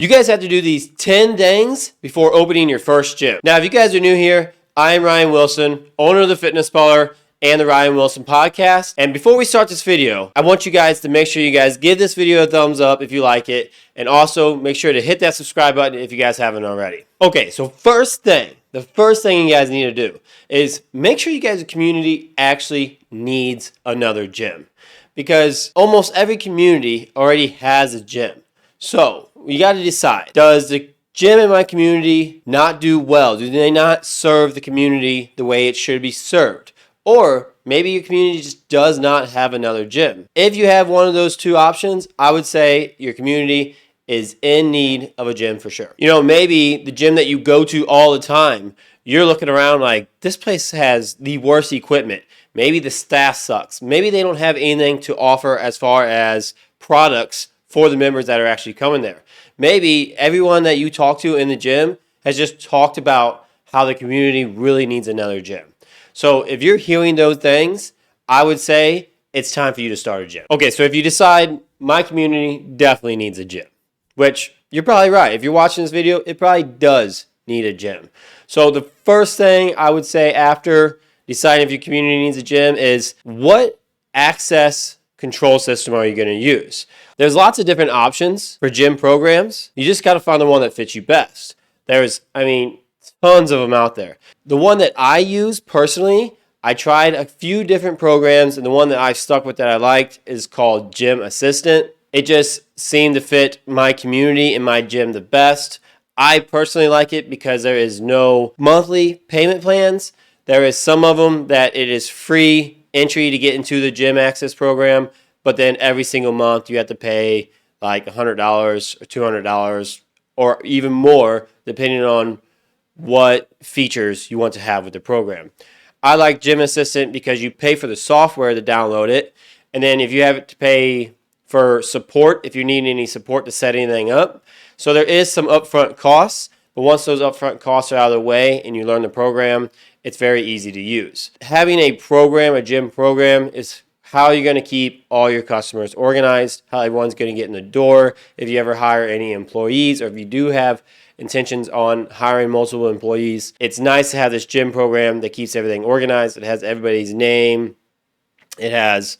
You guys have to do these 10 things before opening your first gym. Now, if you guys are new here, I am Ryan Wilson, owner of The Fitness Baller and the Ryan Wilson Podcast. And before we start this video, I want you guys to make sure you guys give this video a thumbs up if you like it, and also make sure to hit that subscribe button if you guys haven't already. Okay, so the first thing you guys need to do is make sure you guys' community actually needs another gym, because almost every community already has a gym. So you got to decide, does the gym in my community not do well? Do they not serve the community the way it should be served? Or maybe your community just does not have another gym. If you have one of those two options, I would say your community is in need of a gym for sure. You know, maybe the gym that you go to all the time, you're looking around like, this place has the worst equipment. Maybe the staff sucks. Maybe they don't have anything to offer as far as products for the members that are actually coming there. Maybe everyone that you talk to in the gym has just talked about how the community really needs another gym. So if you're hearing those things, I would say it's time for you to start a gym. Okay, so if you decide my community definitely needs a gym, which you're probably right. If you're watching this video, it probably does need a gym. So the first thing I would say after deciding if your community needs a gym is, what access control system are you going to use? There's lots of different options for gym programs. You just got to find the one that fits you best. There's, tons of them out there. The one that I use personally, I tried a few different programs, and the one that I stuck with that I liked is called Gym Assistant. It just seemed to fit my community and my gym the best. I personally like it because there is no monthly payment plans. There is some of them that it is free entry to get into the gym access program, but then every single month you have to pay like $100 or $200 or even more, depending on what features you want to have with the program. I like Gym Assistant because you pay for the software to download it, and then if you have to pay for support, if you need any support to set anything up. So there is some upfront costs, but once those upfront costs are out of the way and you learn the program, it's very easy to use. Having a program, a gym program, is how you're going to keep all your customers organized, how everyone's going to get in the door. If you ever hire any employees, or if you do have intentions on hiring multiple employees, it's nice to have this gym program that keeps everything organized. It has everybody's name. It has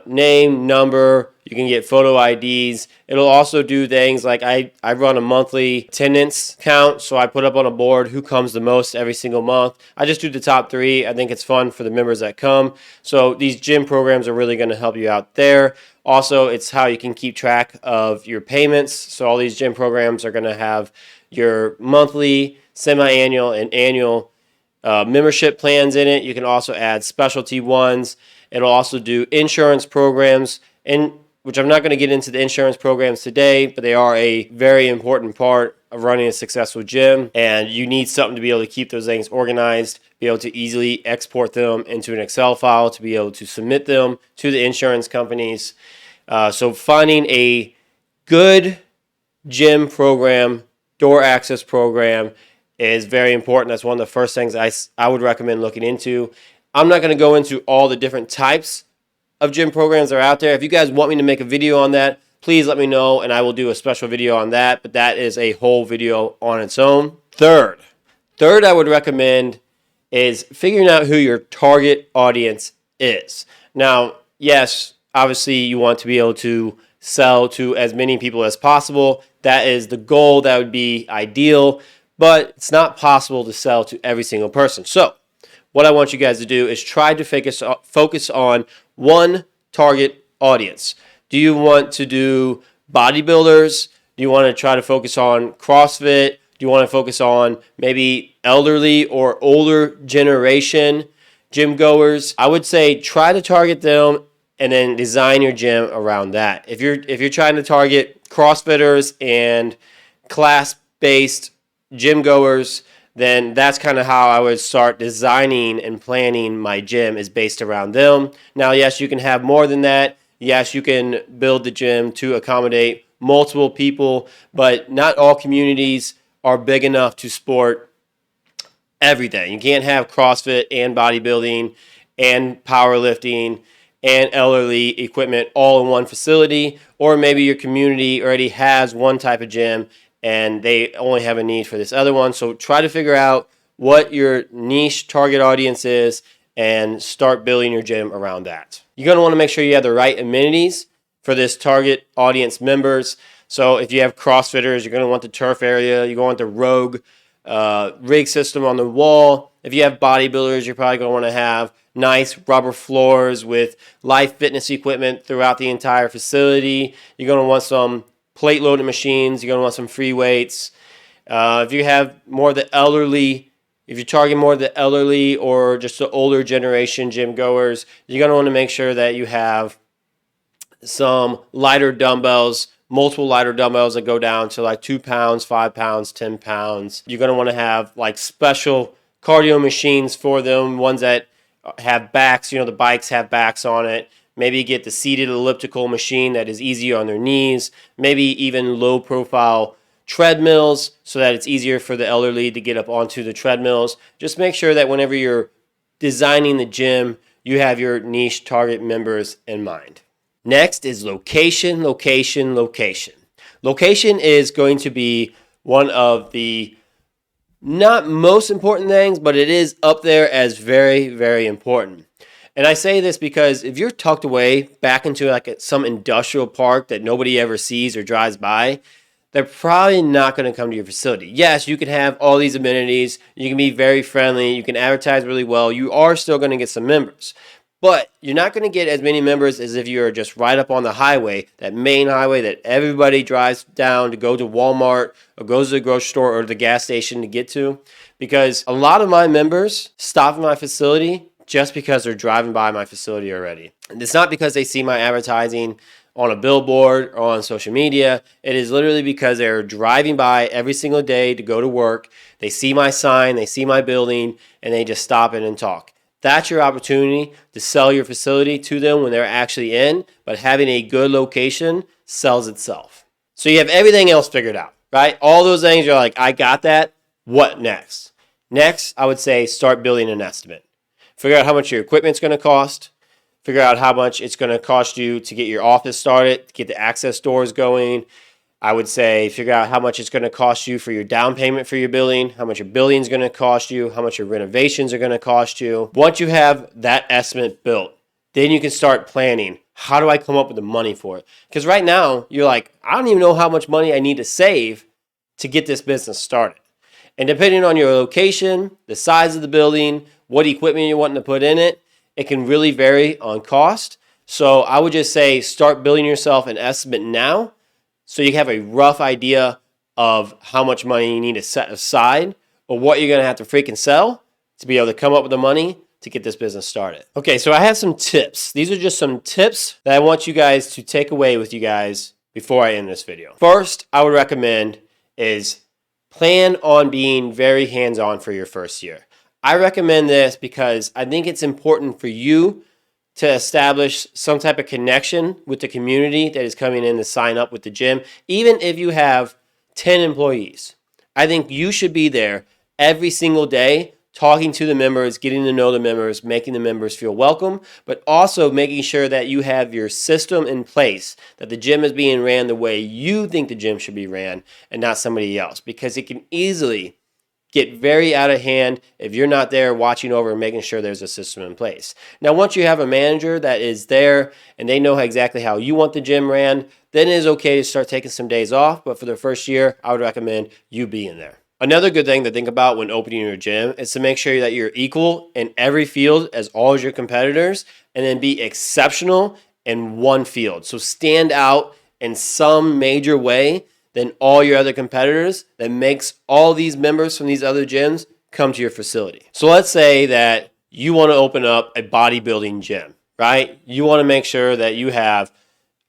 name, number. You can get photo IDs. It'll also do things like I run a monthly attendance count, so I put up on a board who comes the most every single month. I just do the top 3. I think it's fun for the members that come. So these gym programs are really going to help you out there. Also, it's how you can keep track of your payments. So all these gym programs are going to have your monthly, semi-annual, and annual membership plans in it. You can also add specialty ones. It'll also do insurance programs, and which I'm not going to get into the insurance programs today, but they are a very important part of running a successful gym, and you need something to be able to keep those things organized, be able to easily export them into an Excel file, to be able to submit them to the insurance companies. So finding a good gym program, door access program, is very important. That's one of the first things I would recommend looking into. I'm not going to go into all the different types of gym programs that are out there. If you guys want me to make a video on that, please let me know, and I will do a special video on that, but that is a whole video on its own. Third I would recommend is figuring out who your target audience is. Now, yes, obviously you want to be able to sell to as many people as possible. That is the goal. That would be ideal, but it's not possible to sell to every single person. So what I want you guys to do is try to focus on one target audience. Do you want to do bodybuilders? Do you want to try to focus on CrossFit? Do you want to focus on maybe elderly or older generation gym goers? I would say try to target them and then design your gym around that. If you're trying to target CrossFitters and class-based gym goers, then that's kind of how I would start designing and planning my gym, is based around them. Now, yes, you can have more than that. Yes, you can build the gym to accommodate multiple people, but not all communities are big enough to support everything. You can't have CrossFit and bodybuilding and powerlifting and elderly equipment all in one facility, or maybe your community already has one type of gym and they only have a need for this other one. So try to figure out what your niche target audience is and start building your gym around that. You're going to want to make sure you have the right amenities for this target audience members. So if you have CrossFitters, you're going to want the turf area. You're going to want the Rogue rig system on the wall. If you have bodybuilders, you're probably going to want to have nice rubber floors with live fitness equipment throughout the entire facility. You're going to want some plate loaded machines. You're going to want some free weights. If you have more of the elderly, if you're targeting more of the elderly or just the older generation gym goers, you're going to want to make sure that you have some lighter dumbbells, multiple lighter dumbbells that go down to like 2 pounds, 5 pounds, 10 pounds. You're going to want to have like special cardio machines for them, ones that have backs. You know, the bikes have backs on it. Maybe get the seated elliptical machine that is easier on their knees. Maybe even low profile treadmills so that it's easier for the elderly to get up onto the treadmills. Just make sure that whenever you're designing the gym, you have your niche target members in mind. Next is location, location, location. Location is going to be one of the not most important things, but it is up there as very, very important. And I say this because if you're tucked away back into like some industrial park that nobody ever sees or drives by, they're probably not going to come to your facility. Yes, you can have all these amenities. You can be very friendly. You can advertise really well. You are still going to get some members. But you're not going to get as many members as if you're just right up on the highway, that main highway that everybody drives down to go to Walmart or goes to the grocery store or the gas station to get to. Because a lot of my members stop at my facility just because they're driving by my facility already. And it's not because they see my advertising on a billboard or on social media. It is literally because they're driving by every single day to go to work. They see my sign, they see my building, and they just stop in and talk. That's your opportunity to sell your facility to them when they're actually in, but having a good location sells itself. So you have everything else figured out, right? All those things, you're like, I got that. What next? Next, I would say start building an estimate. Figure out how much your equipment's going to cost. Figure out how much it's going to cost you to get your office started, to get the access doors going. I would say figure out how much it's going to cost you for your down payment for your building, how much your building is going to cost you, how much your renovations are going to cost you. Once you have that estimate built, then you can start planning. How do I come up with the money for it? Because right now, you're like, I don't even know how much money I need to save to get this business started. And depending on your location, the size of the building, what equipment you're wanting to put in it, it can really vary on cost. So I would just say start building yourself an estimate now so you have a rough idea of how much money you need to set aside or what you're going to have to freaking sell to be able to come up with the money to get this business started. Okay, so I have some tips. These are just some tips that I want you guys to take away with you guys before I end this video. First, I would recommend is plan on being very hands-on for your first year. I recommend this because I think it's important for you to establish some type of connection with the community that is coming in to sign up with the gym. Even if you have 10 employees, I think you should be there every single day talking to the members, getting to know the members, making the members feel welcome, but also making sure that you have your system in place, that the gym is being ran the way you think the gym should be ran and not somebody else, because it can easily get very out of hand if you're not there watching over and making sure there's a system in place. Now, once you have a manager that is there and they know exactly how you want the gym ran, then it is okay to start taking some days off. But for the first year, I would recommend you being there. Another good thing to think about when opening your gym is to make sure that you're equal in every field as all of your competitors, and then be exceptional in one field. So stand out in some major way than all your other competitors that makes all these members from these other gyms come to your facility. So let's say that you want to open up a bodybuilding gym, right? You want to make sure that you have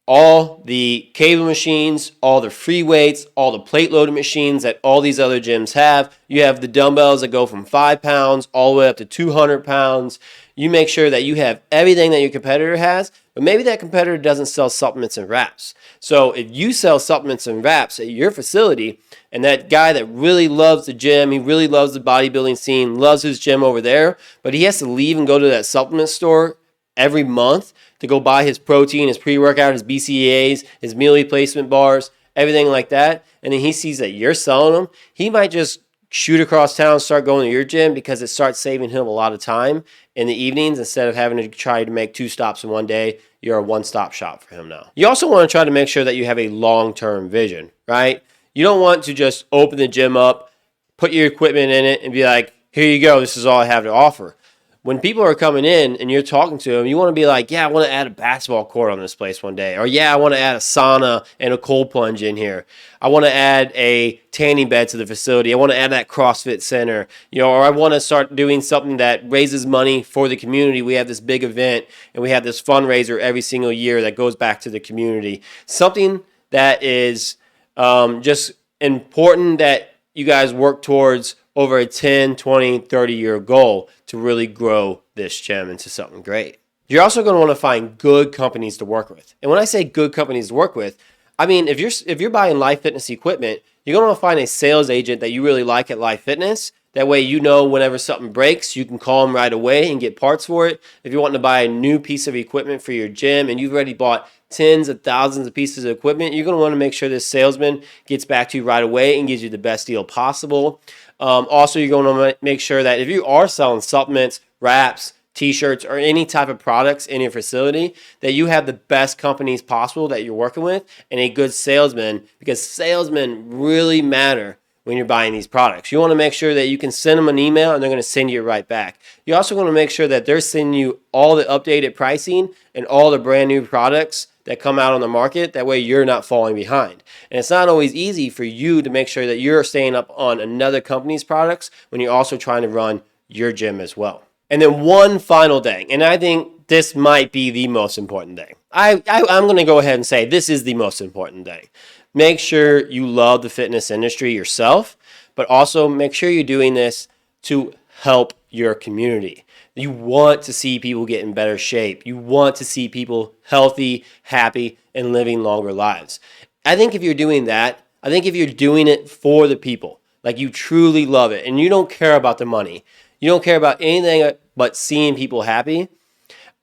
all the cable machines, all the free weights, all the plate loaded machines that all these other gyms have. You have the dumbbells that go from 5 pounds all the way up to 200 pounds. You make sure that you have everything that your competitor has, but maybe that competitor doesn't sell supplements and wraps. So if you sell supplements and wraps at your facility, and that guy that really loves the gym, he really loves the bodybuilding scene, loves his gym over there, but he has to leave and go to that supplement store every month to go buy his protein, his pre-workout, his BCAAs, his meal replacement bars, everything like that, and then he sees that you're selling them, he might just shoot across town and start going to your gym because it starts saving him a lot of time in the evenings instead of having to try to make 2 stops in one day. You're a one-stop shop for him now. You also want to try to make sure that you have a long-term vision, right? You don't want to just open the gym up, put your equipment in it, and be like, here you go, this is all I have to offer. When people are coming in and you're talking to them, you want to be like, yeah, I want to add a basketball court on this place one day. Or yeah, I want to add a sauna and a cold plunge in here. I want to add a tanning bed to the facility. I want to add that CrossFit center. Or I want to start doing something that raises money for the community. We have this big event and we have this fundraiser every single year that goes back to the community. Something that is just important that you guys work towards over a 10, 20, 30-year goal to really grow this gym into something great. You're also going to want to find good companies to work with. And when I say good companies to work with, I mean, if you're buying Life Fitness equipment, you're going to want to find a sales agent that you really like at Life Fitness. That way you know whenever something breaks, you can call them right away and get parts for it. If you're wanting to buy a new piece of equipment for your gym and you've already bought tens of thousands of pieces of equipment, you're going to want to make sure this salesman gets back to you right away and gives you the best deal possible. Also, you're going to make sure that if you are selling supplements, wraps, t-shirts, or any type of products in your facility, that you have the best companies possible that you're working with and a good salesman, because salesmen really matter when you're buying these products. You want to make sure that you can send them an email and they're going to send you it right back. You also want to make sure that they're sending you all the updated pricing and all the brand new products that come out on the market. That way you're not falling behind. And it's not always easy for you to make sure that you're staying up on another company's products when you're also trying to run your gym as well. And then one final thing, and I think this might be the most important thing. I'm going to go ahead and say this is the most important thing. Make sure you love the fitness industry yourself, but also make sure you're doing this to help your community. You want to see people get in better shape. You want to see people healthy, happy, and living longer lives. I think if you're doing that, I think if you're doing it for the people, like you truly love it, and you don't care about the money, you don't care about anything but seeing people happy,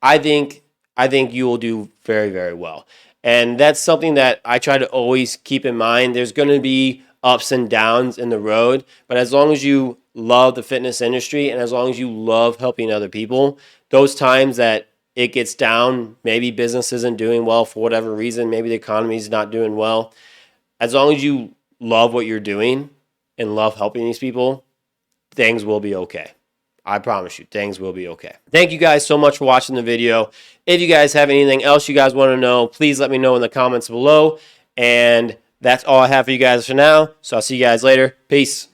I think you will do very, very well. And that's something that I try to always keep in mind. There's going to be ups and downs in the road, but as long as you love the fitness industry and as long as you love helping other people, those times that it gets down, maybe business isn't doing well for whatever reason, maybe the economy is not doing well, as long as you love what you're doing and love helping these people, things will be okay. I promise you, things will be okay. Thank you guys so much for watching the video. If you guys have anything else you guys want to know, please let me know in the comments below. And that's all I have for you guys for now. So I'll see you guys later. Peace.